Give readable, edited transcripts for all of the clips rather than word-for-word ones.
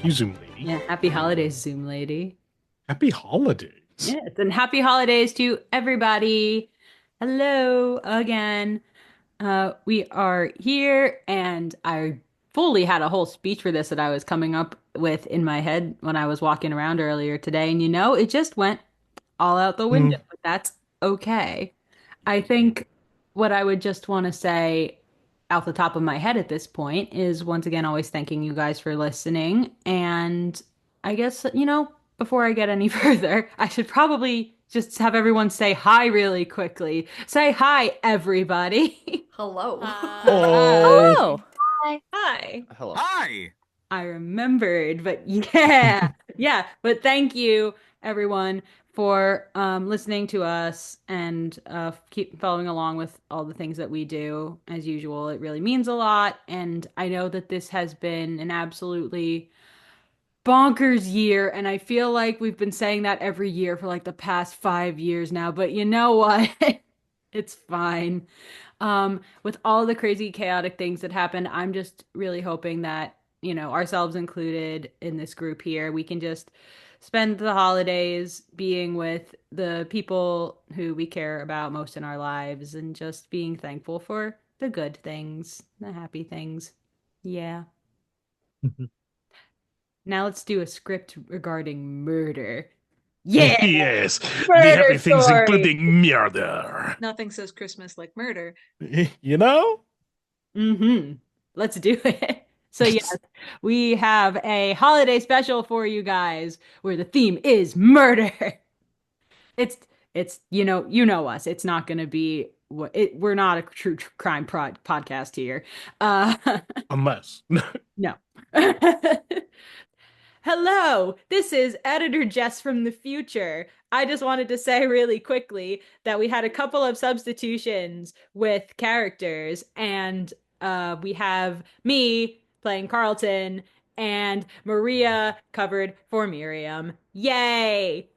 you, Zoom lady. Yeah, happy holidays, Zoom lady. Happy holidays. Yes, and happy holidays to everybody. Hello again. We are here, and I fully had a whole speech for this that I was coming up with in my head when I was walking around earlier today, and it just went all out the window, Mm, but that's okay. I think what I would just want to say out the top of my head at this point is once again, always thanking you guys for listening. And I guess, before I get any further, I should probably just have everyone say hi really quickly. Say hi, everybody. Hello. oh, Hello. Hi. Hi. Hello. Hi! I remembered, but yeah, yeah. But thank you, everyone, for listening to us and keep following along with all the things that we do. As usual, it really means a lot. And I know that this has been an absolutely bonkers year, and I feel like we've been saying that every year for like the past 5 years now. But you know what? It's fine. With all the crazy, chaotic things that happen, I'm just really hoping that, ourselves included in this group here, we can just spend the holidays being with the people who we care about most in our lives and just being thankful for the good things, the happy things. Yeah. Now let's do a script regarding murder. Yeah, yes, the murder happy things story. including murder. Nothing says Christmas like murder. You know? Mm-hmm. Let's do it. So yes, we have a holiday special for you guys where the theme is murder. It's it's you know us. It's not going to be we're not a true crime podcast here. Uh Unless. no. Hello, this is Editor Jess from the future. I just wanted to say really quickly that we had a couple of substitutions with characters, and we have me playing Carlton and Maria covered for Miriam. Yay!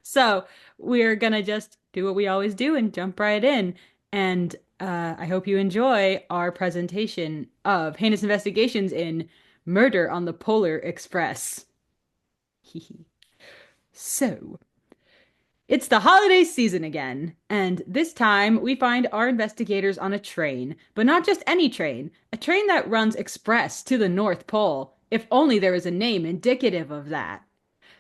So we're gonna just do what we always do and jump right in. And I hope you enjoy our presentation of Heinous Investigations in Murder on the Polar Express. So, it's the holiday season again, and this time we find our investigators on a train, but not just any train, a train that runs express to the North Pole, if only there was a name indicative of that.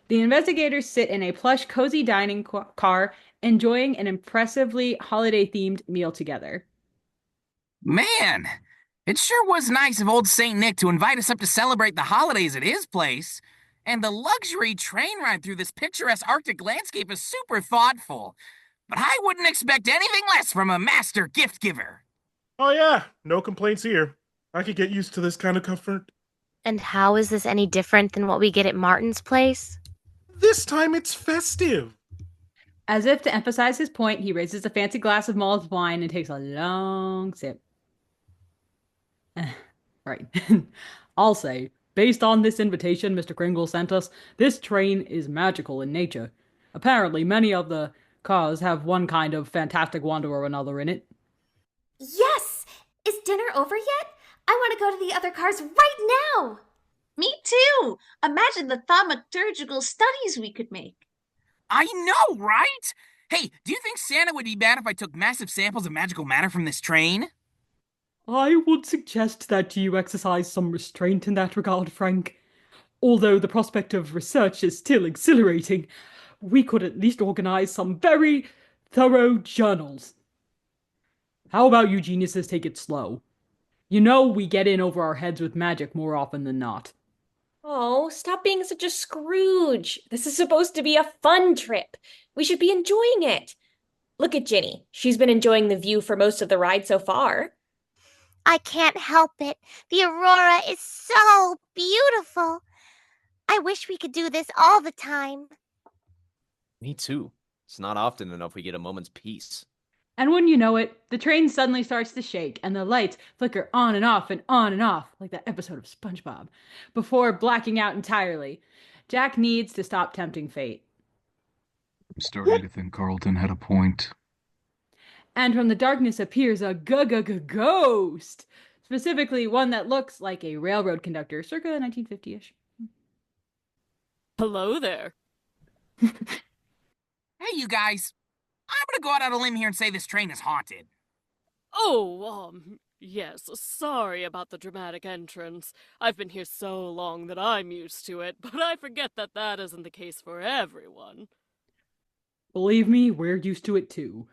The investigators sit in a plush, cozy dining car, enjoying an impressively holiday-themed meal together. Man, it sure was nice of old St. Nick to invite us up to celebrate the holidays at his place. And the luxury train ride through this picturesque Arctic landscape is super thoughtful. But I wouldn't expect anything less from a master gift giver. Oh, yeah, no complaints here. I could get used to this kind of comfort. And how is this any different than what we get at Martin's place? This time it's festive. As if to emphasize his point, he raises a fancy glass of mulled wine and takes a long sip. Right. I'll say, based on this invitation Mr. Kringle sent us, this train is magical in nature. Apparently, many of the cars have one kind of fantastic wonder or another in it. Yes! Is dinner over yet? I want to go to the other cars right now! Me too! Imagine the thaumaturgical studies we could make. I know, right? Hey, do you think Santa would be mad if I took massive samples of magical matter from this train? I would suggest that you exercise some restraint in that regard, Frank. Although the prospect of research is still exhilarating, we could at least organize some very thorough journals. How about you geniuses take it slow? You know we get in over our heads with magic more often than not. Oh, stop being such a Scrooge. This is supposed to be a fun trip. We should be enjoying it. Look at Ginny. She's been enjoying the view for most of the ride so far. I can't help it. The aurora is so beautiful. I wish we could do this all the time. Me too. It's not often enough we get a moment's peace. And when you know it, the train suddenly starts to shake and the lights flicker on and off, like that episode of SpongeBob, before blacking out entirely. Jack needs to stop tempting fate. I'm starting to think Carlton had a point. And from the darkness appears a ghost, specifically one that looks like a railroad conductor, circa 1950-ish. Hello there. Hey, you guys. I'm gonna go out on a limb here and say this train is haunted. Oh, yes, sorry about the dramatic entrance. I've been here so long that I'm used to it, but I forget that that isn't the case for everyone. Believe me, we're used to it too.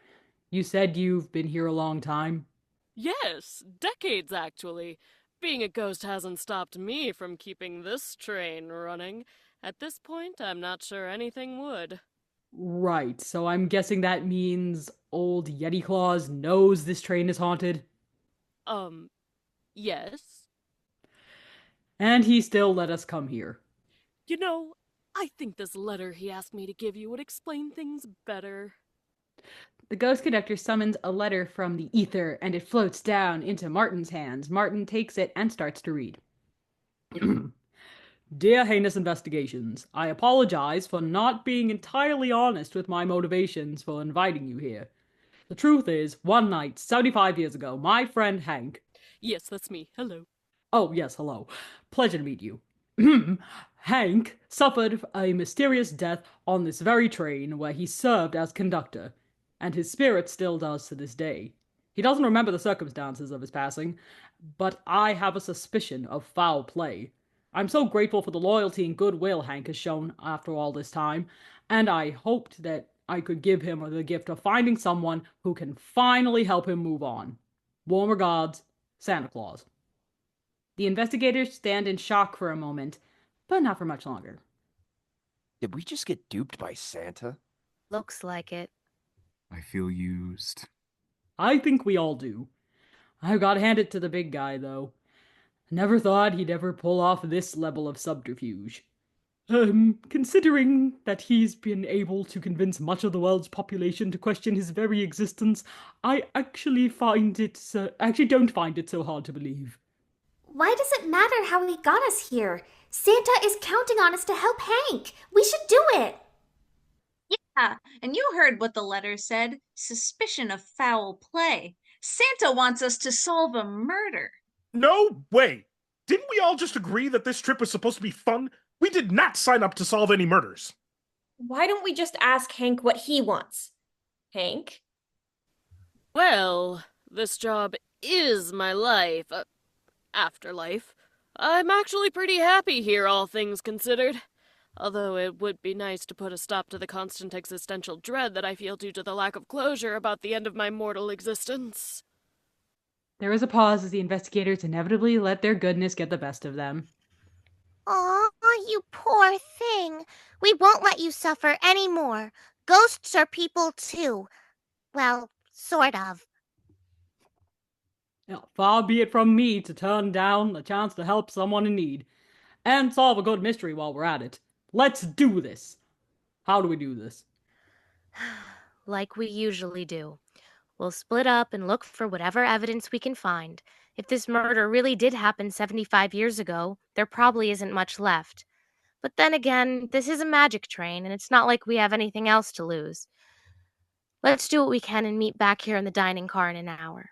You said you've been here a long time? Yes, decades actually. Being a ghost hasn't stopped me from keeping this train running. At this point, I'm not sure anything would. Right, so I'm guessing that means old Yeti Claus knows this train is haunted? Yes? And he still let us come here. You know, I think this letter he asked me to give you would explain things better. The ghost conductor summons a letter from the ether, and it floats down into Martin's hands. Martin takes it and starts to read. Dear Heinous Investigations, I apologize for not being entirely honest with my motivations for inviting you here. The truth is, one night, 75 years ago, my friend Hank... Yes, that's me. Hello. Oh, yes, hello. Pleasure to meet you. Hank suffered a mysterious death on this very train where he served as conductor, and his spirit still does to this day. He doesn't remember the circumstances of his passing, but I have a suspicion of foul play. I'm so grateful for the loyalty and goodwill Hank has shown after all this time, and I hoped that I could give him the gift of finding someone who can finally help him move on. Warm regards, Santa Claus. The investigators stand in shock for a moment, but not for much longer. Did we just get duped by Santa? Looks like it. I feel used. I think we all do. I've got to hand it to the big guy, though. Never thought he'd ever pull off this level of subterfuge. Considering that he's been able to convince much of the world's population to question his very existence, I actually don't find it so hard to believe. Why does it matter how he got us here? Santa is counting on us to help Hank. We should do it. Yeah, and you heard what the letter said. Suspicion of foul play. Santa wants us to solve a murder. No way! Didn't we all just agree that this trip was supposed to be fun? We did not sign up to solve any murders. Why don't we just ask Hank what he wants? Hank? Well, this job is my life. Afterlife. I'm actually pretty happy here, all things considered. Although it would be nice to put a stop to the constant existential dread that I feel due to the lack of closure about the end of my mortal existence. There is a pause as the investigators inevitably let their goodness get the best of them. Aw, you poor thing. We won't let you suffer anymore. Ghosts are people too. Well, sort of. Now, far be it from me to turn down a chance to help someone in need. And solve a good mystery while we're at it. Let's do this. How do we do this? Like we usually do. We'll split up and look for whatever evidence we can find. If this murder really did happen 75 years ago, there probably isn't much left. But then again, this is a magic train, and it's not like we have anything else to lose. Let's do what we can and meet back here in the dining car in an hour.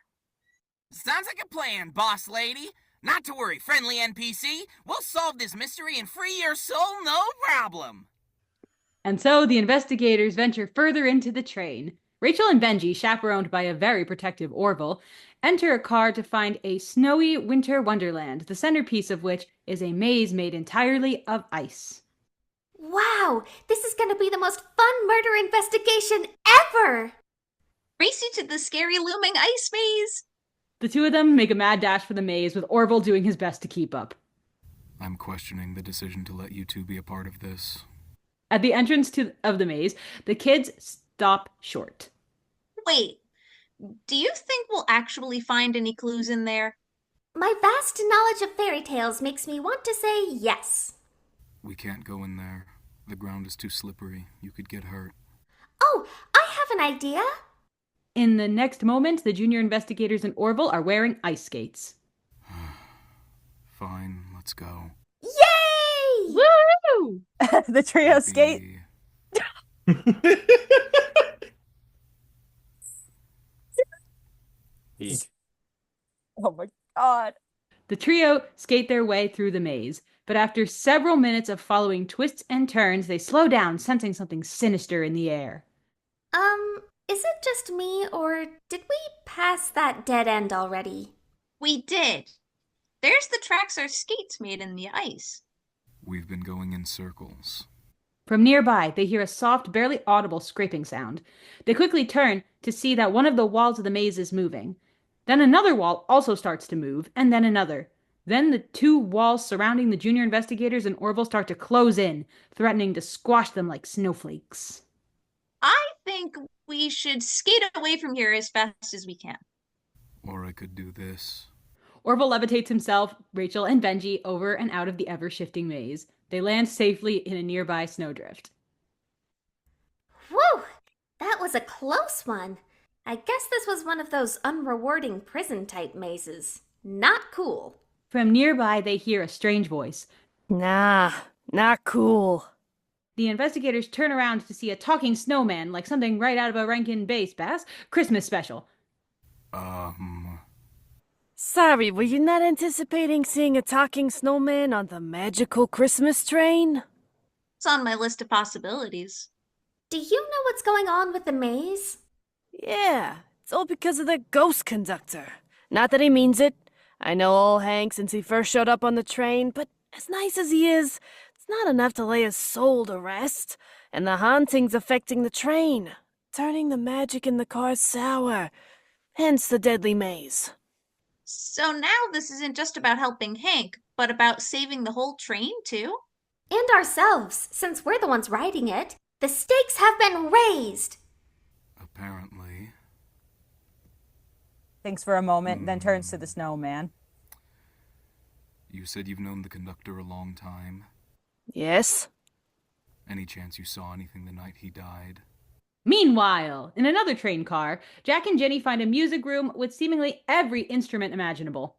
Sounds like a plan, boss lady. Not to worry, friendly NPC. We'll solve this mystery and free your soul, no problem. And so the investigators venture further into the train. Rachel and Benji, chaperoned by a very protective Orville, enter a car to find a snowy winter wonderland, the centerpiece of which is a maze made entirely of ice. Wow, this is going to be the most fun murder investigation ever! Race you to the scary looming ice maze. The two of them make a mad dash for the maze, with Orville doing his best to keep up. I'm questioning the decision to let you two be a part of this. At the entrance of the maze, the kids stop short. Wait, do you think we'll actually find any clues in there? My vast knowledge of fairy tales makes me want to say yes. We can't go in there. The ground is too slippery. You could get hurt. Oh, I have an idea. In the next moment, the junior investigators and Orville are wearing ice skates. Fine, let's go. Yay! Woo! The trio skate. Eek. Oh my god. The trio skate their way through the maze. But after several minutes of following twists and turns, they slow down, sensing something sinister in the air. Is it just me, or did we pass that dead end already? We did. There's the tracks our skates made in the ice. We've been going in circles. From nearby, they hear a soft, barely audible scraping sound. They quickly turn to see that one of the walls of the maze is moving. Then another wall also starts to move, and then another. Then the two walls surrounding the junior investigators and Orville start to close in, threatening to squash them like snowflakes. I think we should skate away from here as fast as we can. Or I could do this. Orville levitates himself, Rachel, and Benji over and out of the ever-shifting maze. They land safely in a nearby snowdrift. Whew! That was a close one. I guess this was one of those unrewarding prison-type mazes. Not cool. From nearby, they hear a strange voice. Nah, not cool. The investigators turn around to see a talking snowman, like something right out of a Rankin Bass Bass Christmas special. Sorry, were you not anticipating seeing a talking snowman on the magical Christmas train? It's on my list of possibilities. Do you know what's going on with the maze? Yeah, it's all because of the ghost conductor. Not that he means it. I know old Hank since he first showed up on the train, but as nice as he is, it's not enough to lay his soul to rest. And the haunting's affecting the train, turning the magic in the cars sour. Hence the deadly maze. So now this isn't just about helping Hank, but about saving the whole train, too? And ourselves, since we're the ones riding it. The stakes have been raised! Apparently. Thinks for a moment, then turns to the snowman. You said you've known the conductor a long time. Yes? Any chance you saw anything the night he died? Meanwhile, in another train car, Jack and Jenny find a music room with seemingly every instrument imaginable.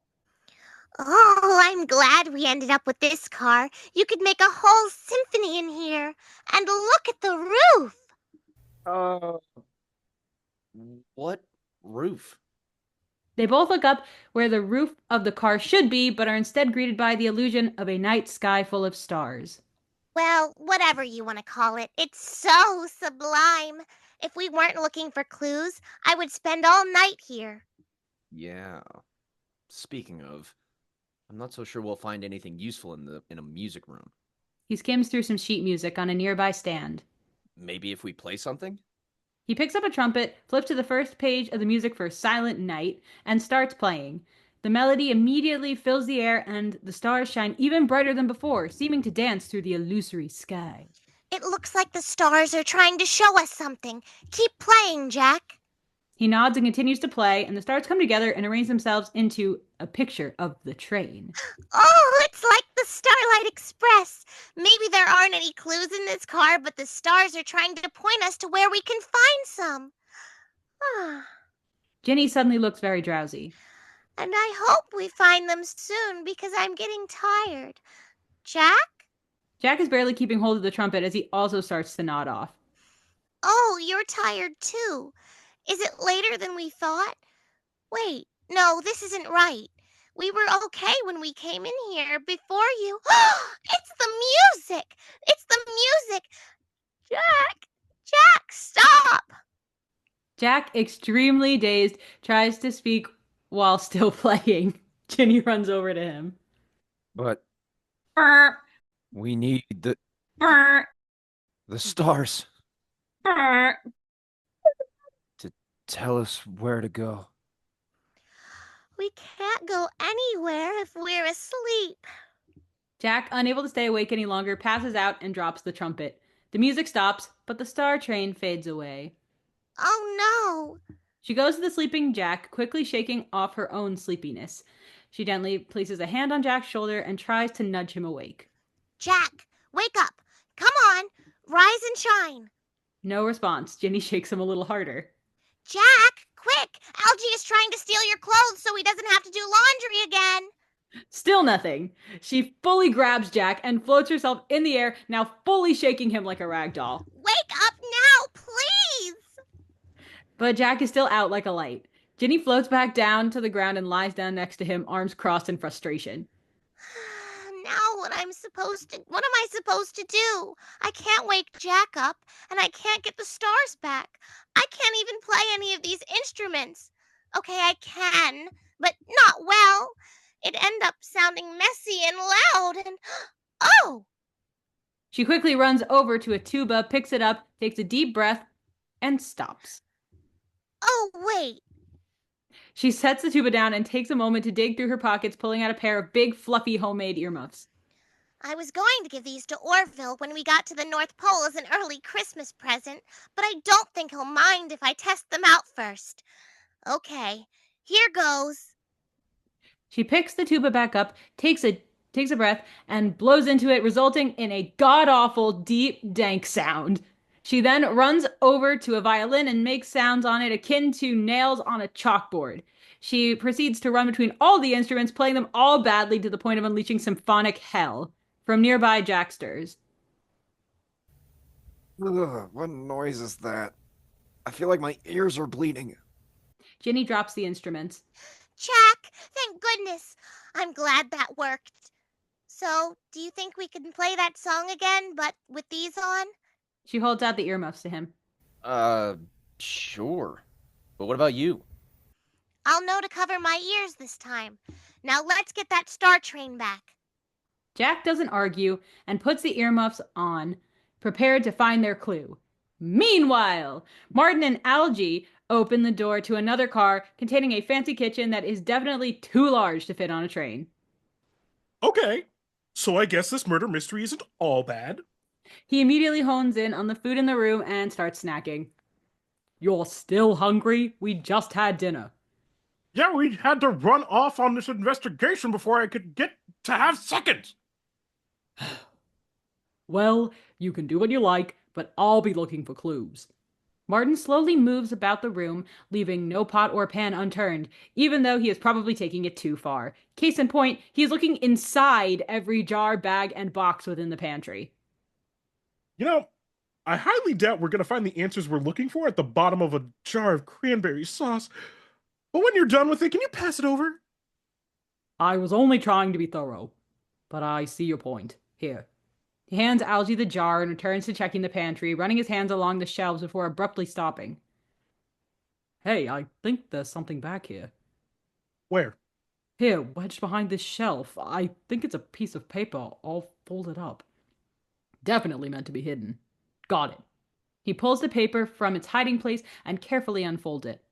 Oh, I'm glad we ended up with this car. You could make a whole symphony in here. And look at the roof! What roof? They both look up where the roof of the car should be, but are instead greeted by the illusion of a night sky full of stars. Well, whatever you want to call it, it's so sublime. If we weren't looking for clues, I would spend all night here. Yeah. Speaking of, I'm not so sure we'll find anything useful in a music room. He skims through some sheet music on a nearby stand. Maybe if we play something? He picks up a trumpet, flips to the first page of the music for Silent Night, and starts playing. The melody immediately fills the air, and the stars shine even brighter than before, seeming to dance through the illusory sky. It looks like the stars are trying to show us something. Keep playing, Jack. He nods and continues to play, and the stars come together and arrange themselves into a picture of the train. Oh, it's like the Starlight Express. Maybe there aren't any clues in this car, but the stars are trying to point us to where we can find some. Jenny suddenly looks very drowsy. And I hope we find them soon because I'm getting tired. Jack? Jack is barely keeping hold of the trumpet as he also starts to nod off. Oh, you're tired too. Is it later than we thought? Wait, no, this isn't right. We were okay when we came in here before you. It's the music! It's the music! Jack, stop! Jack, extremely dazed, tries to speak while still playing. Jenny runs over to him. But Brr, we need the brr, stars brr. to tell us where to go. We can't go anywhere if we're asleep. Jack, unable to stay awake any longer, passes out and drops the trumpet. The music stops, but the star train fades away. Oh no! She goes to the sleeping Jack, quickly shaking off her own sleepiness. She gently places a hand on Jack's shoulder and tries to nudge him awake. Jack, wake up! Come on! Rise and shine! No response. Jenny shakes him a little harder. Jack, quick! Algie is trying to steal your clothes so he doesn't have to do laundry again! Still nothing. She fully grabs Jack and floats herself in the air, now fully shaking him like a rag doll. Wake up now, please! But Jack is still out like a light. Jenny floats back down to the ground and lies down next to him, arms crossed in frustration. now what am I supposed to do? I can't wake Jack up, and I can't get the stars back. I can't even play any of these instruments. Okay, I can, but not well. It end up sounding messy and loud, and oh! She quickly runs over to a tuba, picks it up, takes a deep breath, and stops. Oh, wait. She sets the tuba down and takes a moment to dig through her pockets, pulling out a pair of big, fluffy homemade earmuffs. I was going to give these to Orville when we got to the North Pole as an early Christmas present, but I don't think he'll mind if I test them out first. Okay, here goes. She picks the tuba back up, takes a breath, and blows into it, resulting in a god-awful, deep, dank sound. She then runs over to a violin and makes sounds on it akin to nails on a chalkboard. She proceeds to run between all the instruments, playing them all badly to the point of unleashing symphonic hell. From nearby, Jack stirs. Ugh, what noise is that? I feel like my ears are bleeding. Ginny drops the instruments. Jack, thank goodness. I'm glad that worked. So, do you think we can play that song again, but with these on? She holds out the earmuffs to him. Sure. But what about you? I'll know to cover my ears this time. Now let's get that star train back. Jack doesn't argue and puts the earmuffs on, prepared to find their clue. Meanwhile, Martin and Algie open the door to another car containing a fancy kitchen that is definitely too large to fit on a train. Okay, so I guess this murder mystery isn't all bad. He immediately hones in on the food in the room and starts snacking. You're still hungry? We just had dinner. Yeah, we had to run off on this investigation before I could get to have seconds. Well, you can do what you like, but I'll be looking for clues. Martin slowly moves about the room, leaving no pot or pan unturned, even though he is probably taking it too far. Case in point, he is looking inside every jar, bag, and box within the pantry. You know, I highly doubt we're going to find the answers we're looking for at the bottom of a jar of cranberry sauce. But when you're done with it, can you pass it over? I was only trying to be thorough, but I see your point. Here. He hands Algie the jar and returns to checking the pantry, running his hands along the shelves before abruptly stopping. Hey, I think there's something back here. Where? Here, wedged behind this shelf. I think it's a piece of paper all folded up. Definitely meant to be hidden. Got it. He pulls the paper from its hiding place and carefully unfolds it.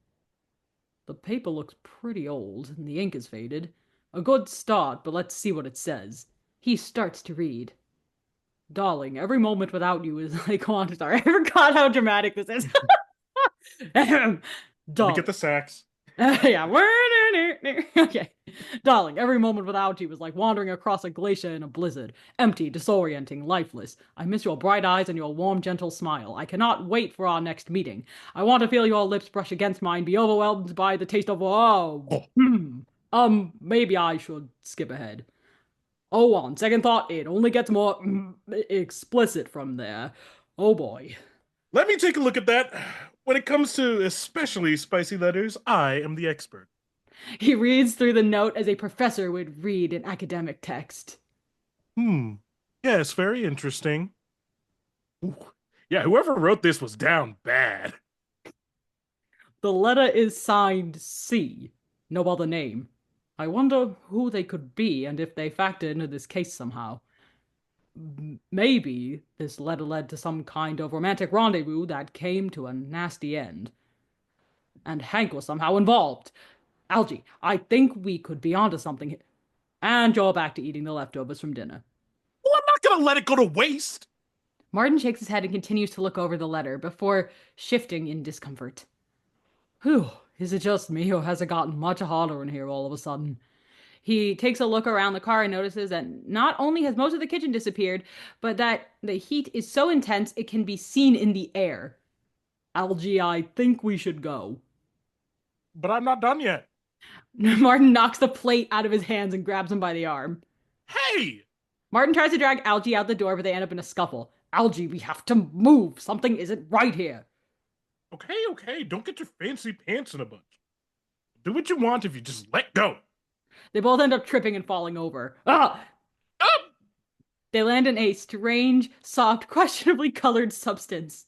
The paper looks pretty old, and the ink is faded. A good start, but let's see what it says. He starts to read. Darling, every moment without you is like, come on, sorry, I forgot how dramatic this is. Let me get the sax. Yeah. Okay. Darling, every moment without you is like wandering across a glacier in a blizzard. Empty, disorienting, lifeless. I miss your bright eyes and your warm, gentle smile. I cannot wait for our next meeting. I want to feel your lips brush against mine, be overwhelmed by the taste of, maybe I should skip ahead. Oh, on second thought, it only gets more explicit from there. Oh boy. Let me take a look at that. When it comes to especially spicy letters, I am the expert. He reads through the note as a professor would read an academic text. Yes, very interesting. Ooh. Yeah, whoever wrote this was down bad. The letter is signed C. No other name. I wonder who they could be and if they factor into this case somehow. Maybe this letter led to some kind of romantic rendezvous that came to a nasty end. And Hank was somehow involved. Algie, I think we could be onto something here. And you're back to eating the leftovers from dinner. Well, I'm not gonna let it go to waste. Martin shakes his head and continues to look over the letter before shifting in discomfort. Whew, is it just me or has it gotten much harder in here all of a sudden? He takes a look around the car and notices that not only has most of the kitchen disappeared, but that the heat is so intense it can be seen in the air. Algie, I think we should go. But I'm not done yet. Martin knocks the plate out of his hands and grabs him by the arm. Hey! Martin tries to drag Algie out the door, but they end up in a scuffle. Algie, we have to move. Something isn't right here. Okay, don't get your fancy pants in a bunch. Do what you want if you just let go. They both end up tripping and falling over. Ah! They land in a strange, soft, questionably colored substance.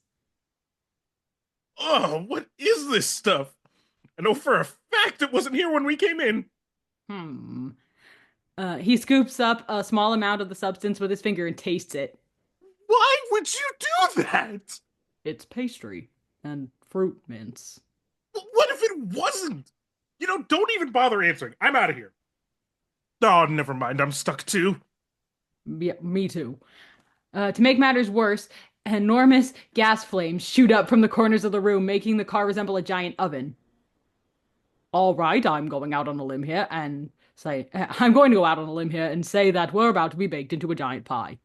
Oh, what is this stuff? I know for a fact it wasn't here when we came in. He scoops up a small amount of the substance with his finger and tastes it. Why would you do that? It's pastry and fruit mints. What if it wasn't? Don't even bother answering. I'm out of here. Oh, never mind. I'm stuck too. Yeah, me too. To make matters worse, enormous gas flames shoot up from the corners of the room, making the car resemble a giant oven. All right, I'm going out on a limb here and say that we're about to be baked into a giant pie.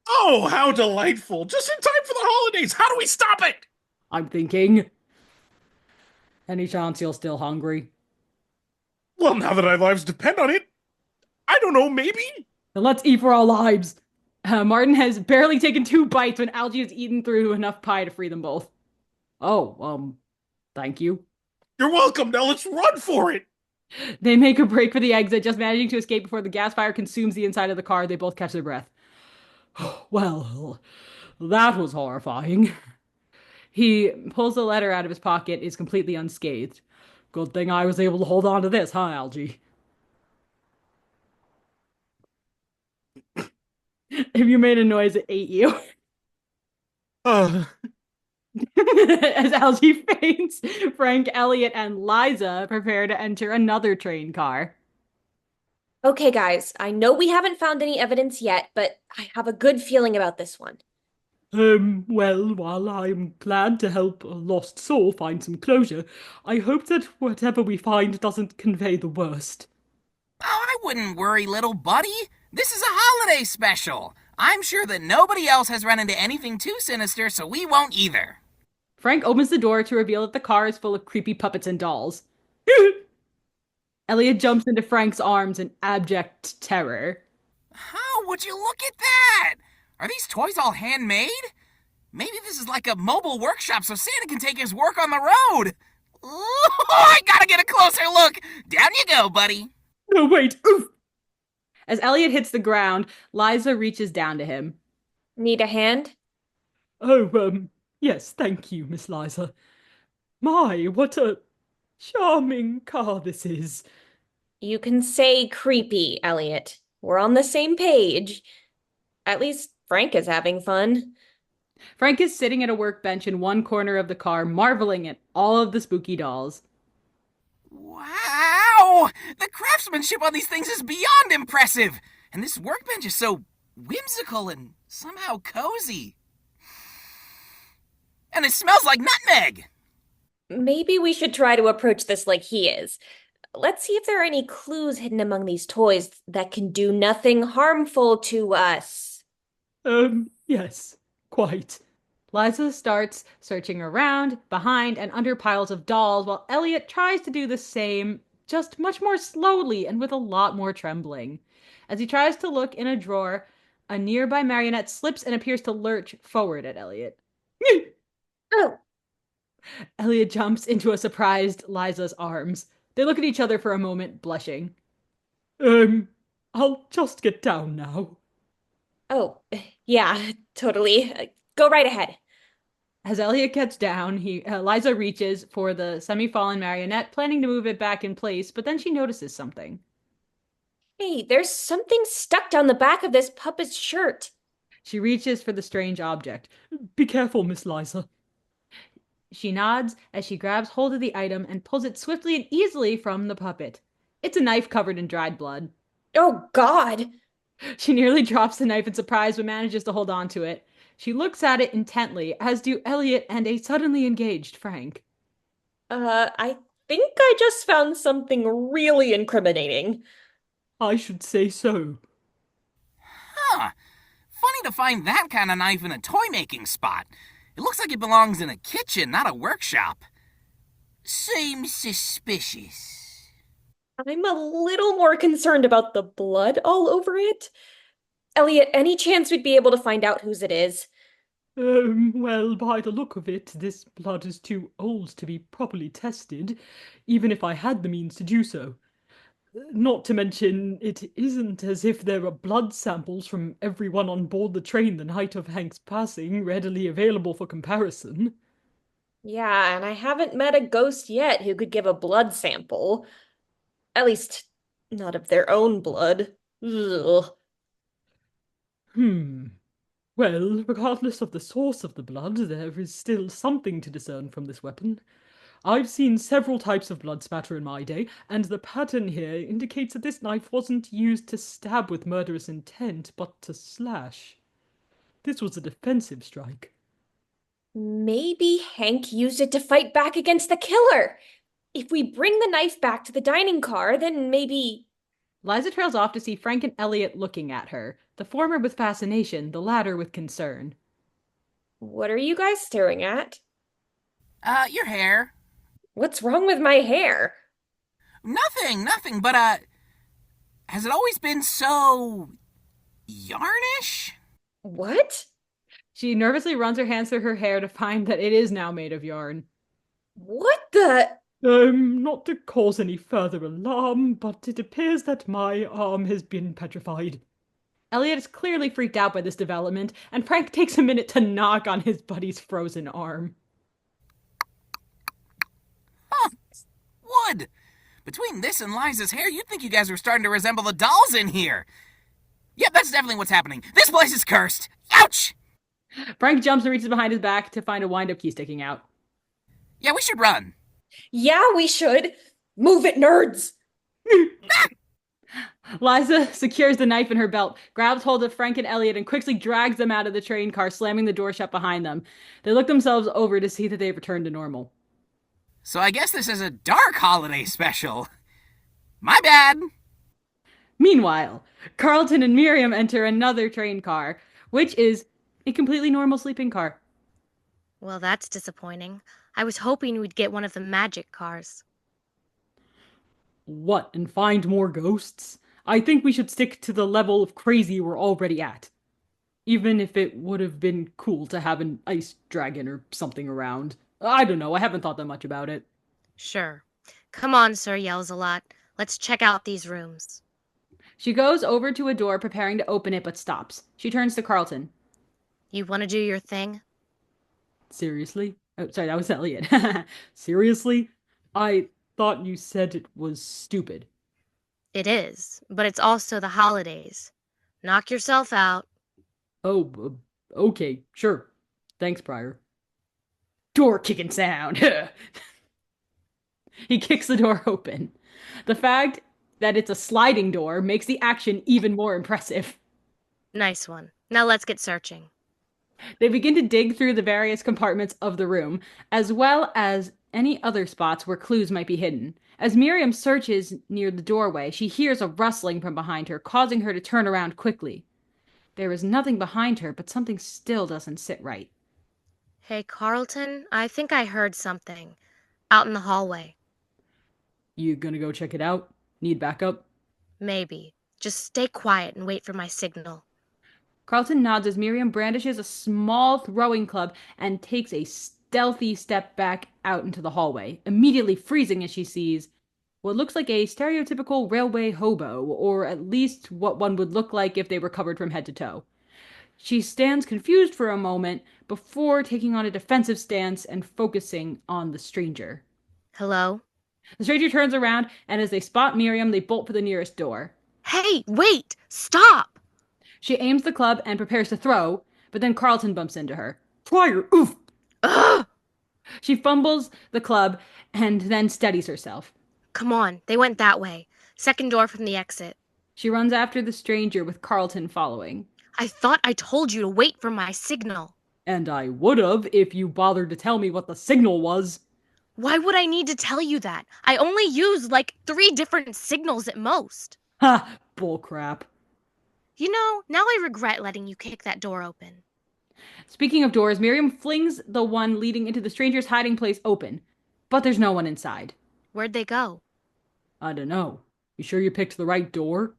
Oh, how delightful. Just in time for the holidays. How do we stop it? I'm thinking. Any chance you're still hungry? Well, now that our lives depend on it, I don't know, maybe? Then let's eat for our lives. Martin has barely taken 2 bites when Algie has eaten through enough pie to free them both. Oh, thank you. You're welcome. Now let's run for it. They make a break for the exit, just managing to escape before the gas fire consumes the inside of the car. They both catch their breath. Well, that was horrifying. He pulls a letter out of his pocket, is completely unscathed. Good thing I was able to hold on to this, huh, Algie? If you made a noise, it ate you. As Algie faints, Frank, Elliot, and Liza prepare to enter another train car. Okay, guys, I know we haven't found any evidence yet, but I have a good feeling about this one. Well, while I'm glad to help a lost soul find some closure, I hope that whatever we find doesn't convey the worst. Oh, I wouldn't worry, little buddy. This is a holiday special. I'm sure that nobody else has run into anything too sinister, so we won't either. Frank opens the door to reveal that the car is full of creepy puppets and dolls. Elliot jumps into Frank's arms in abject terror. How would you look at that? Are these toys all handmade? Maybe this is like a mobile workshop so Santa can take his work on the road. Ooh, I gotta get a closer look. Down you go, buddy. No, wait. Oof. As Elliot hits the ground, Liza reaches down to him. Need a hand? Oh, yes, thank you, Miss Liza. My, what a charming car this is. You can say creepy, Elliot. We're on the same page. At least Frank is having fun. Frank is sitting at a workbench in one corner of the car, marveling at all of the spooky dolls. Wow! The craftsmanship on these things is beyond impressive! And this workbench is so whimsical and somehow cozy. And it smells like nutmeg! Maybe we should try to approach this like he is. Let's see if there are any clues hidden among these toys that can do nothing harmful to us. Yes, quite. Liza starts searching around, behind, and under piles of dolls, while Elliot tries to do the same, just much more slowly and with a lot more trembling. As he tries to look in a drawer, a nearby marionette slips and appears to lurch forward at Elliot. Oh! Elliot jumps into a surprised Liza's arms. They look at each other for a moment, blushing. I'll just get down now. Oh, yeah, totally. Go right ahead. As Elliot gets down, Liza reaches for the semi-fallen marionette, planning to move it back in place, but then she notices something. Hey, there's something stuck down the back of this puppet's shirt. She reaches for the strange object. Be careful, Miss Liza. She nods as she grabs hold of the item and pulls it swiftly and easily from the puppet. It's a knife covered in dried blood. Oh, God! She nearly drops the knife in surprise but manages to hold on to it. She looks at it intently, as do Elliot and a suddenly engaged Frank. I think I just found something really incriminating. I should say so. Huh. Funny to find that kind of knife in a toy-making spot. It looks like it belongs in a kitchen, not a workshop. Seems suspicious. I'm a little more concerned about the blood all over it. Elliot, any chance we'd be able to find out whose it is? Well, by the look of it, this blood is too old to be properly tested, even if I had the means to do so. Not to mention, it isn't as if there are blood samples from everyone on board the train the night of Hank's passing readily available for comparison. Yeah, and I haven't met a ghost yet who could give a blood sample. At least, not of their own blood. Ugh. Well, regardless of the source of the blood, there is still something to discern from this weapon. I've seen several types of blood spatter in my day, and the pattern here indicates that this knife wasn't used to stab with murderous intent, but to slash. This was a defensive strike. Maybe Hank used it to fight back against the killer. If we bring the knife back to the dining car, then maybe... Liza trails off to see Frank and Elliot looking at her, the former with fascination, the latter with concern. What are you guys staring at? Your hair. What's wrong with my hair? Nothing, but, has it always been so... yarnish? What? She nervously runs her hands through her hair to find that it is now made of yarn. What the... Not to cause any further alarm, but it appears that my arm has been petrified. Elliot is clearly freaked out by this development, and Frank takes a minute to knock on his buddy's frozen arm. Huh. Wood! Between this and Liza's hair, you'd think you guys were starting to resemble the dolls in here. Yep, that's definitely what's happening. This place is cursed. Ouch! Frank jumps and reaches behind his back to find a wind-up key sticking out. Yeah, we should run. Yeah, we should. Move it, nerds! Liza secures the knife in her belt, grabs hold of Frank and Elliot, and quickly drags them out of the train car, slamming the door shut behind them. They look themselves over to see that they've returned to normal. So I guess this is a dark holiday special. My bad. Meanwhile, Carlton and Miriam enter another train car, which is a completely normal sleeping car. Well, that's disappointing. I was hoping we'd get one of the magic cars. What, and find more ghosts? I think we should stick to the level of crazy we're already at. Even if it would have been cool to have an ice dragon or something around. I don't know, I haven't thought that much about it. Sure. Come on, Sir Yells-a-Lot. Let's check out these rooms. She goes over to a door, preparing to open it, but stops. She turns to Carlton. You want to do your thing? Seriously? Oh, sorry, that was Elliot. Seriously? I thought you said it was stupid. It is, but it's also the holidays. Knock yourself out. Oh, okay, sure. Thanks, Pryor. Door kicking sound. He kicks the door open. The fact that it's a sliding door makes the action even more impressive. Nice one. Now let's get searching. They begin to dig through the various compartments of the room, as well as any other spots where clues might be hidden. As Miriam searches near the doorway, she hears a rustling from behind her, causing her to turn around quickly. There is nothing behind her, but something still doesn't sit right. Hey, Carlton, I think I heard something. Out in the hallway. You gonna go check it out? Need backup? Maybe. Just stay quiet and wait for my signal. Carlton nods as Miriam brandishes a small throwing club and takes a stealthy step back out into the hallway, immediately freezing as she sees what looks like a stereotypical railway hobo, or at least what one would look like if they were covered from head to toe. She stands confused for a moment before taking on a defensive stance and focusing on the stranger. Hello? The stranger turns around, and as they spot Miriam, they bolt for the nearest door. Hey, wait! Stop! She aims the club and prepares to throw, but then Carlton bumps into her. Pryor, oof! Ugh! She fumbles the club and then steadies herself. Come on, they went that way. Second door from the exit. She runs after the stranger with Carlton following. I thought I told you to wait for my signal. And I would've if you bothered to tell me what the signal was. Why would I need to tell you that? I only use like 3 different signals at most. Ha! Bullcrap. You know, now I regret letting you kick that door open. Speaking of doors, Miriam flings the one leading into the stranger's hiding place open, but there's no one inside. Where'd they go? I don't know. You sure you picked the right door?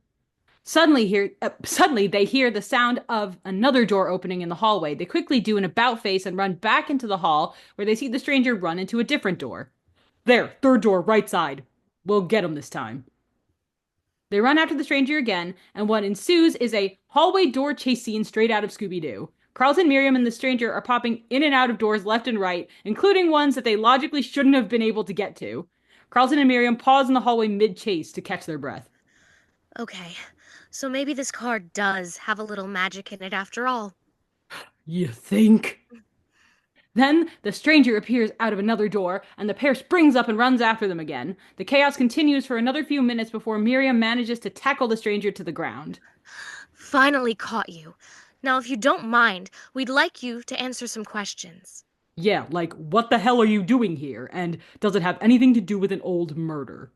Suddenly they hear the sound of another door opening in the hallway. They quickly do an about face and run back into the hall, where they see the stranger run into a different door. There, third door, right side. We'll get him this time. They run after the stranger again, and what ensues is a hallway door chase scene straight out of Scooby-Doo. Carlton, Miriam, and the stranger are popping in and out of doors left and right, including ones that they logically shouldn't have been able to get to. Carlton and Miriam pause in the hallway mid-chase to catch their breath. Okay, so maybe this car does have a little magic in it after all. You think? Then the stranger appears out of another door, and the pair springs up and runs after them again. The chaos continues for another few minutes before Miriam manages to tackle the stranger to the ground. Finally caught you. Now, if you don't mind, we'd like you to answer some questions. Yeah, like, what the hell are you doing here? And does it have anything to do with an old murder?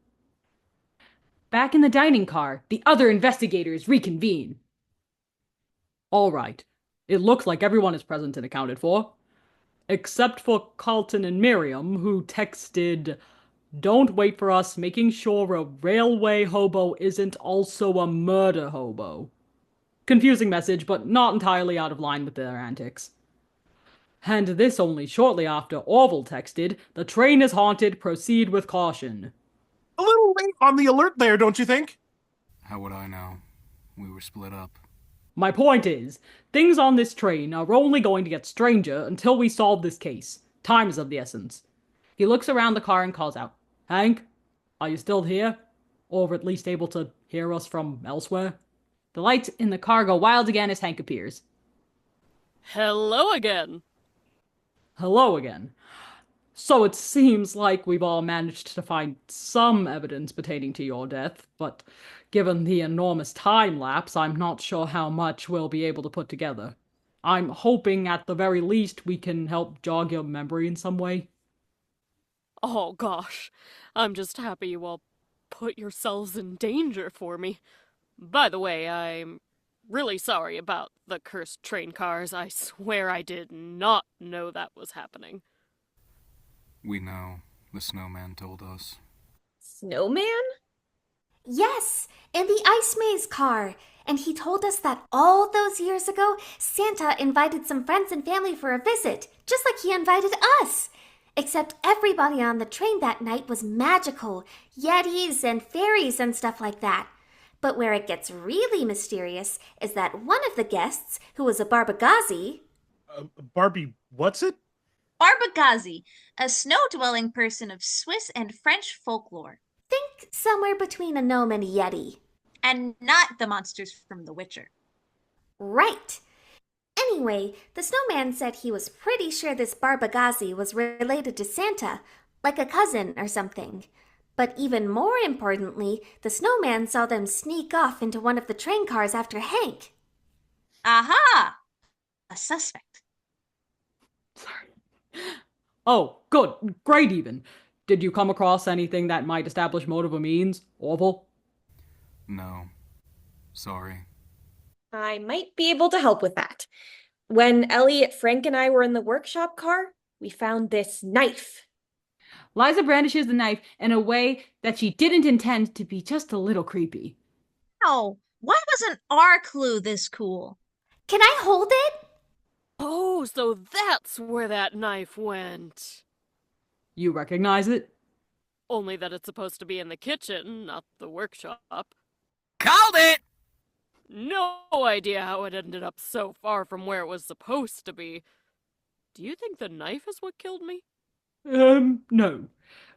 Back in the dining car, the other investigators reconvene. All right. It looks like everyone is present and accounted for. Except for Carlton and Miriam, who texted, "Don't wait for us, making sure a railway hobo isn't also a murder hobo." Confusing message, but not entirely out of line with their antics. And this only shortly after Orville texted, "The train is haunted, proceed with caution." A little late on the alert there, don't you think? How would I know? We were split up. My point is, things on this train are only going to get stranger until we solve this case. Time is of the essence. He looks around the car and calls out, "Hank, are you still here? Or at least able to hear us from elsewhere?" The lights in the car go wild again as Hank appears. Hello again. Hello again. So it seems like we've all managed to find some evidence pertaining to your death, but given the enormous time lapse, I'm not sure how much we'll be able to put together. I'm hoping at the very least we can help jog your memory in some way. Oh gosh, I'm just happy you all put yourselves in danger for me. By the way, I'm really sorry about the cursed train cars. I swear I did not know that was happening. We know. The snowman told us. Snowman? Yes, in the ice maze car. And he told us that all those years ago, Santa invited some friends and family for a visit, just like he invited us. Except everybody on the train that night was magical, yetis and fairies and stuff like that. But where it gets really mysterious is that one of the guests, who was a Barbagazi... Barbie, what's it? Barbagazi, a snow-dwelling person of Swiss and French folklore. Think somewhere between a gnome and a yeti. And not the monsters from The Witcher. Right. Anyway, the snowman said he was pretty sure this Barbagazi was related to Santa, like a cousin or something. But even more importantly, the snowman saw them sneak off into one of the train cars after Hank. Aha! A suspect. Sorry. Oh, good. Great even. Did you come across anything that might establish motive or means, Orville? No. Sorry. I might be able to help with that. When Elliot, Frank, and I were in the workshop car, we found this knife. Liza brandishes the knife in a way that she didn't intend to be just a little creepy. Oh, why wasn't our clue this cool? Can I hold it? Oh, so that's where that knife went. You recognize it? Only that it's supposed to be in the kitchen, not the workshop. Called it! No idea how it ended up so far from where it was supposed to be. Do you think the knife is what killed me? No.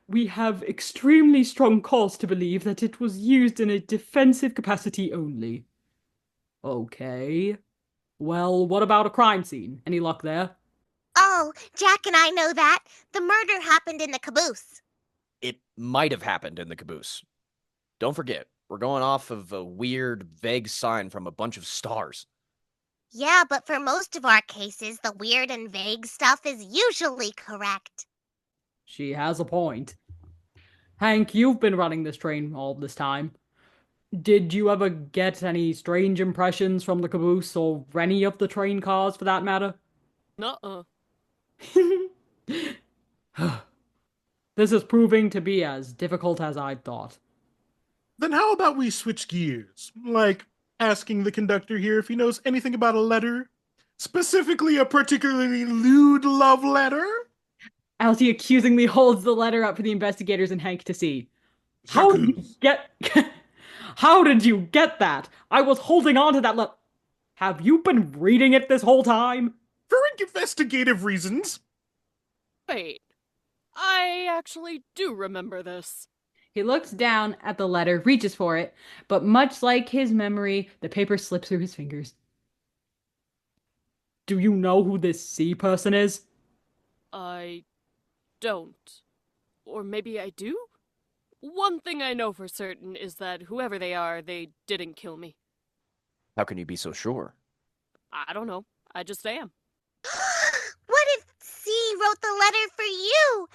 We have extremely strong cause to believe that it was used in a defensive capacity only. Okay. Well, what about a crime scene? Any luck there? Oh, Jack and I know that. The murder happened in the caboose. It might have happened in the caboose. Don't forget, we're going off of a weird, vague sign from a bunch of stars. Yeah, but for most of our cases, the weird and vague stuff is usually correct. She has a point. Hank, you've been running this train all this time. Did you ever get any strange impressions from the caboose or any of the train cars for that matter? Nuh-uh. This is proving to be as difficult as I'd thought. Then how about we switch gears? Like asking the conductor here if he knows anything about a letter? Specifically a particularly lewd love letter? Altie accusingly holds the letter up for the investigators and Hank to see. How did How did you get that? I was holding on to that Have you been reading it this whole time? For investigative reasons. Wait, I actually do remember this. He looks down at the letter, reaches for it, but much like his memory, the paper slips through his fingers. Do you know who this C person is? I don't. Or maybe I do? One thing I know for certain is that whoever they are, they didn't kill me. How can you be so sure? I don't know. I just am. What if C wrote the letter for you?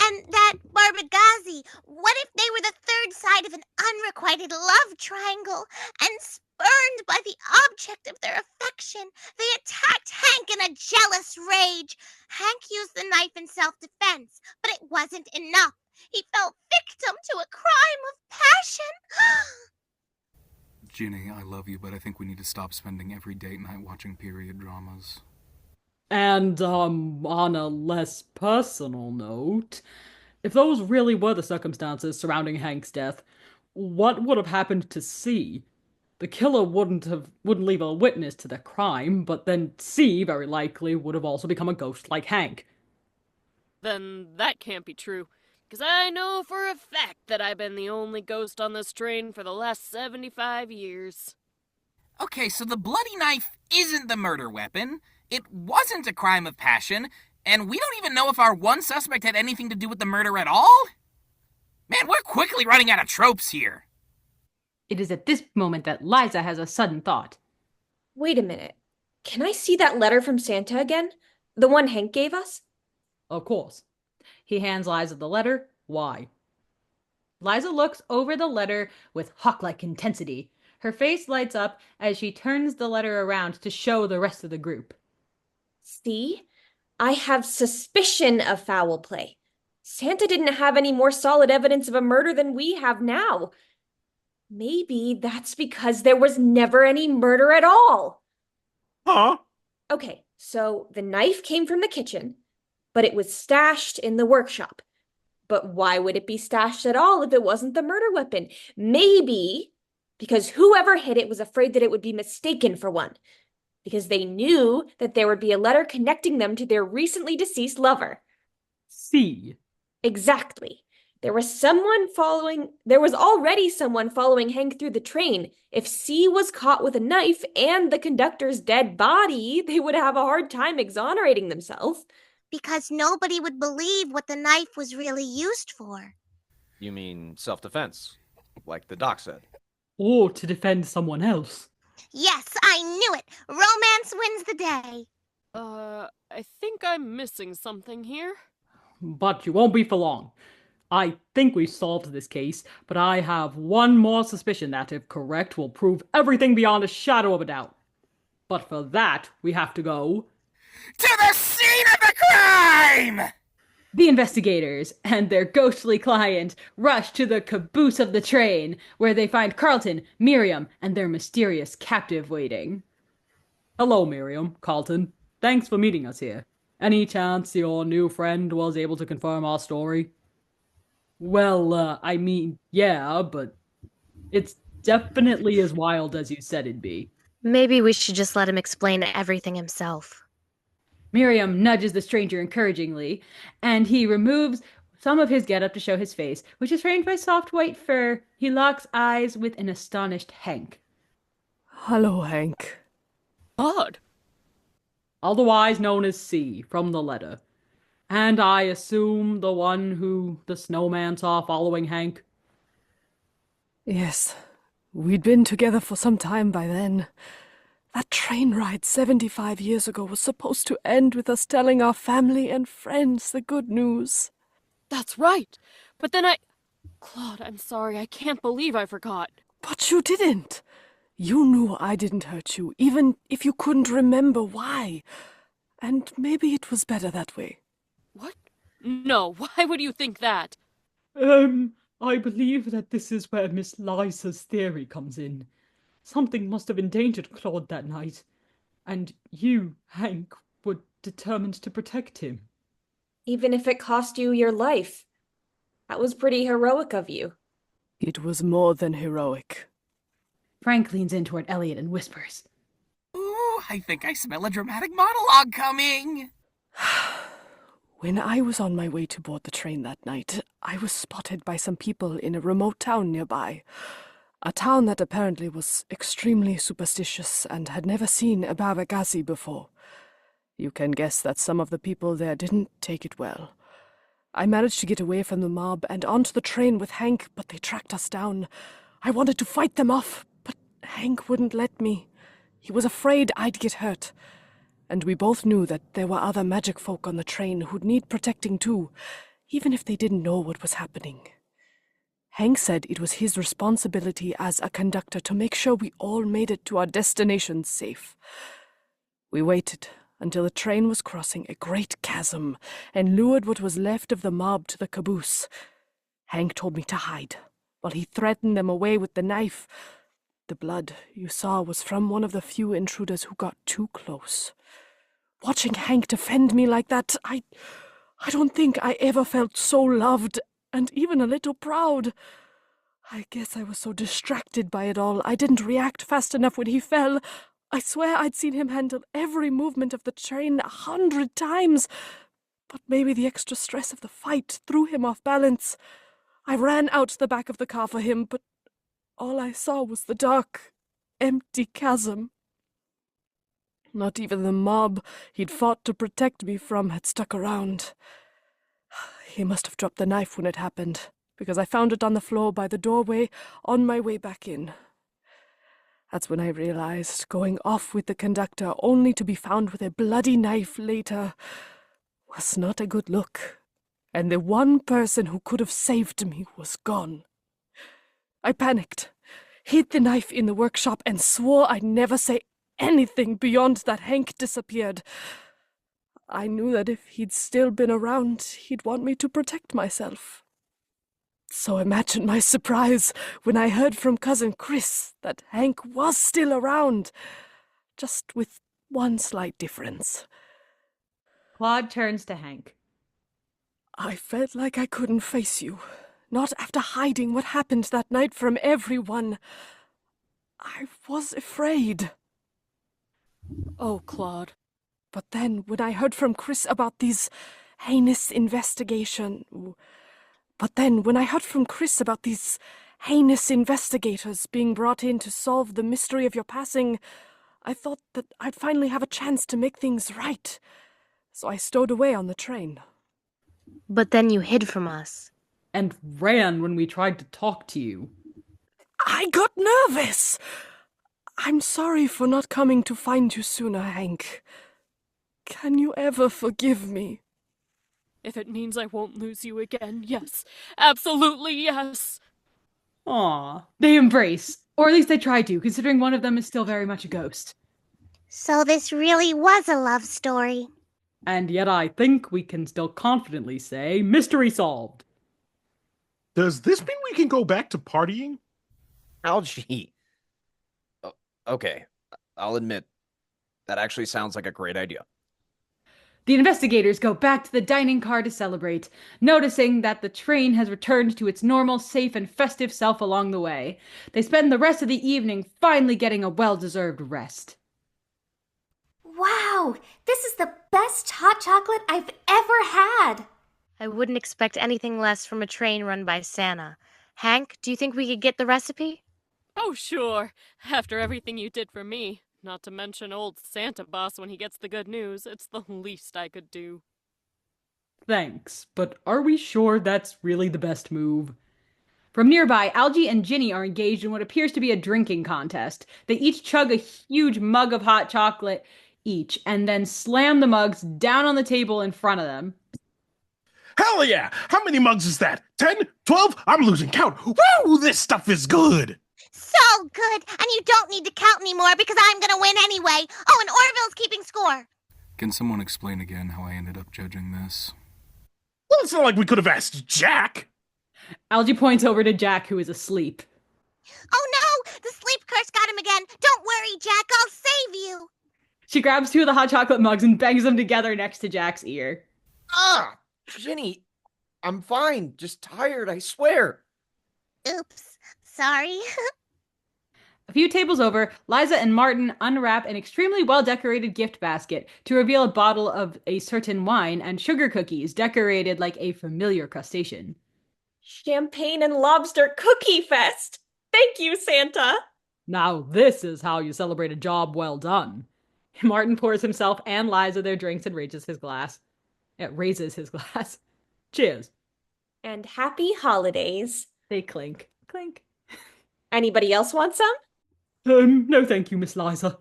And that Barbagazi, what if they were the third side of an unrequited love triangle? And spurned by the object of their affection, they attacked Hank in a jealous rage. Hank used the knife in self-defense, but it wasn't enough. He fell victim to a crime of passion. Ginny, I love you, but I think we need to stop spending every date night watching period dramas. And, on a less personal note, if those really were the circumstances surrounding Hank's death, what would have happened to C? The killer wouldn't leave a witness to the crime, but then C very likely would have also become a ghost like Hank. Then that can't be true, because I know for a fact that I've been the only ghost on this train for the last 75 years. Okay, so the bloody knife isn't the murder weapon, it wasn't a crime of passion, and we don't even know if our one suspect had anything to do with the murder at all? Man, we're quickly running out of tropes here. It is at this moment that Liza has a sudden thought. Wait a minute. Can I see that letter from Santa again? The one Hank gave us? Of course. He hands Liza the letter. Why? Liza looks over the letter with hawk-like intensity. Her face lights up as she turns the letter around to show the rest of the group. See? I have suspicion of foul play. Santa didn't have any more solid evidence of a murder than we have now. Maybe that's because there was never any murder at all. Huh? Okay, so the knife came from the kitchen, but it was stashed in the workshop. But why would it be stashed at all if it wasn't the murder weapon? Maybe because whoever hid it was afraid that it would be mistaken for one. Because they knew that there would be a letter connecting them to their recently deceased lover. C. Exactly. There was already someone following Hank through the train. If C was caught with a knife and the conductor's dead body, they would have a hard time exonerating themselves. Because nobody would believe what the knife was really used for. You mean self-defense, like the doc said? Or to defend someone else. Yes, I knew it. Romance wins the day. I think I'm missing something here. But you won't be for long. I think we solved this case, but I have one more suspicion that, if correct, will prove everything beyond a shadow of a doubt. But for that, we have to go... to the scene of the crime! The investigators and their ghostly client rush to the caboose of the train, where they find Carlton, Miriam, and their mysterious captive waiting. Hello, Miriam, Carlton. Thanks for meeting us here. Any chance your new friend was able to confirm our story? Well, I mean, yeah, but it's definitely as wild as you said it'd be. Maybe we should just let him explain everything himself. Miriam nudges the stranger encouragingly, and he removes some of his getup to show his face, which is framed by soft white fur. He locks eyes with an astonished Hank. Hello, Hank. Odd. Otherwise known as C, from the letter. And I assume the one who the snowman saw following Hank? Yes, we'd been together for some time by then. That train ride 75 years ago was supposed to end with us telling our family and friends the good news. That's right. But then Claude, I'm sorry. I can't believe I forgot. But you didn't. You knew I didn't hurt you, even if you couldn't remember why. And maybe it was better that way. What? No, why would you think that? I believe that this is where Miss Liza's theory comes in. Something must have endangered Claude that night, and you, Hank, were determined to protect him. Even if it cost you your life. That was pretty heroic of you. It was more than heroic. Frank leans in toward Elliot and whispers. Ooh, I think I smell a dramatic monologue coming. When I was on my way to board the train that night, I was spotted by some people in a remote town nearby. A town that apparently was extremely superstitious and had never seen a Baba Ghazi before. You can guess that some of the people there didn't take it well. I managed to get away from the mob and onto the train with Hank, but they tracked us down. I wanted to fight them off, but Hank wouldn't let me. He was afraid I'd get hurt. And we both knew that there were other magic folk on the train who'd need protecting too, even if they didn't know what was happening. Hank said it was his responsibility as a conductor to make sure we all made it to our destination safe. We waited until the train was crossing a great chasm and lured what was left of the mob to the caboose. Hank told me to hide, while he threatened them away with the knife. The blood you saw was from one of the few intruders who got too close. Watching Hank defend me like that, I don't think I ever felt so loved, and even a little proud. I guess I was so distracted by it all, I didn't react fast enough when he fell. I swear I'd seen him handle every movement of the train 100 times, but maybe the extra stress of the fight threw him off balance. I ran out the back of the car for him, but all I saw was the dark, empty chasm. Not even the mob he'd fought to protect me from had stuck around. He must have dropped the knife when it happened, because I found it on the floor by the doorway on my way back in. That's when I realized going off with the conductor only to be found with a bloody knife later was not a good look, and the one person who could have saved me was gone. I panicked, hid the knife in the workshop, and swore I'd never say anything beyond that Hank disappeared. I knew that if he'd still been around, he'd want me to protect myself. So imagine my surprise when I heard from Cousin Chris that Hank was still around, just with one slight difference. Claude turns to Hank. I felt like I couldn't face you, not after hiding what happened that night from everyone. I was afraid. Oh, Claude. But then, when I heard from Chris about these heinous investigations, being brought in to solve the mystery of your passing, I thought that I'd finally have a chance to make things right. So I stowed away on the train. But then you hid from us. And ran when we tried to talk to you. I got nervous! I'm sorry for not coming to find you sooner, Hank. Can you ever forgive me? If it means I won't lose you again, yes. Absolutely yes. Aw, they embrace. Or at least they try to, considering one of them is still very much a ghost. So this really was a love story. And yet I think we can still confidently say mystery solved. Does this mean we can go back to partying? Algie. Okay, I'll admit, that actually sounds like a great idea. The investigators go back to the dining car to celebrate, noticing that the train has returned to its normal, safe, and festive self along the way. They spend the rest of the evening finally getting a well-deserved rest. Wow, this is the best hot chocolate I've ever had. I wouldn't expect anything less from a train run by Santa. Hank, do you think we could get the recipe? Oh, sure. After everything you did for me. Not to mention old Santa boss when he gets the good news. It's the least I could do. Thanks, but are we sure that's really the best move? From nearby, Algie and Ginny are engaged in what appears to be a drinking contest. They each chug a huge mug of hot chocolate each, and then slam the mugs down on the table in front of them. Hell yeah! How many mugs is that? 10? 12? I'm losing count. Woo! This stuff is good! So good! And you don't need to count anymore because I'm gonna win anyway. Oh, and Orville's keeping score. Can someone explain again how I ended up judging this? Well, it's not like we could have asked Jack. Algie points over to Jack, who is asleep. Oh no! The sleep curse got him again. Don't worry, Jack. I'll save you. She grabs two of the hot chocolate mugs and bangs them together next to Jack's ear. Ah! Ginny, I'm fine. Just tired, I swear. Oops. Sorry. A few tables over, Liza and Martin unwrap an extremely well-decorated gift basket to reveal a bottle of a certain wine and sugar cookies decorated like a familiar crustacean. Champagne and lobster cookie fest! Thank you, Santa! Now this is how you celebrate a job well done. Martin pours himself and Liza their drinks and raises his glass. Cheers. And happy holidays. They clink. Clink. Anybody else want some? No thank you, Miss Liza.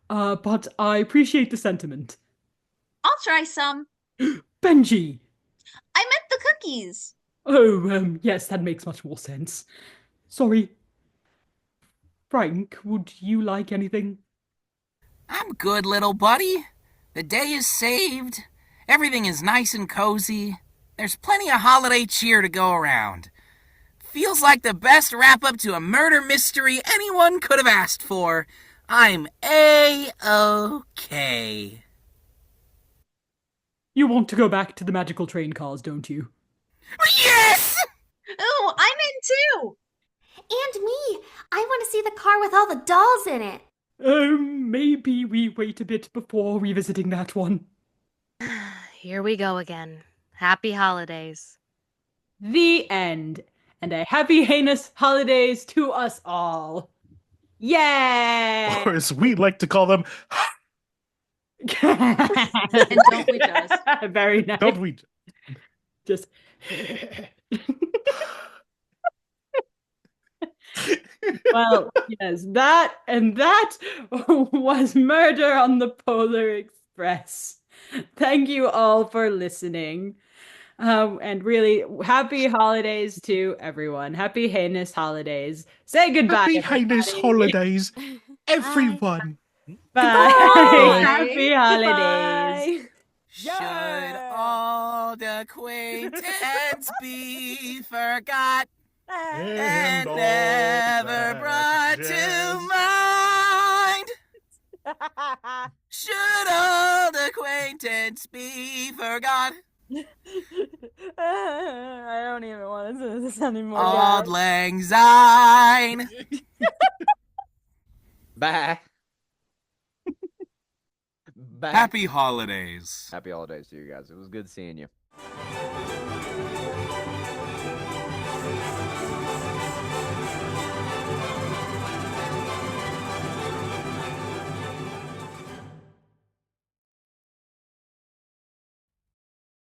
But I appreciate the sentiment. I'll try some. Benji! I meant the cookies. Oh, yes, that makes much more sense. Sorry. Frank, would you like anything? I'm good, little buddy. The day is saved. Everything is nice and cozy. There's plenty of holiday cheer to go around. Feels like the best wrap-up to a murder mystery anyone could have asked for. I'm A-okay. You want to go back to the magical train cars, don't you? Yes! Oh, I'm in too. And me. I want to see the car with all the dolls in it. Maybe we wait a bit before revisiting that one. Here we go again. Happy holidays. The end. And a happy heinous holidays to us all. Yay! Or as we like to call them, And don't we just? Very nice. don't we? Just. Well, yes, that was Murder on the Polar Express. Thank you all for listening. And really, happy holidays to everyone. Happy heinous holidays. Say goodbye. Happy heinous holidays, everyone. Bye. Bye. Happy holidays. Should old acquaintance be forgot and never brought to mind? Should old acquaintance be forgot? I don't even want to do this anymore. Auld Lang Syne. Bye. Bye. Happy holidays. Happy holidays to you guys. It was good seeing you.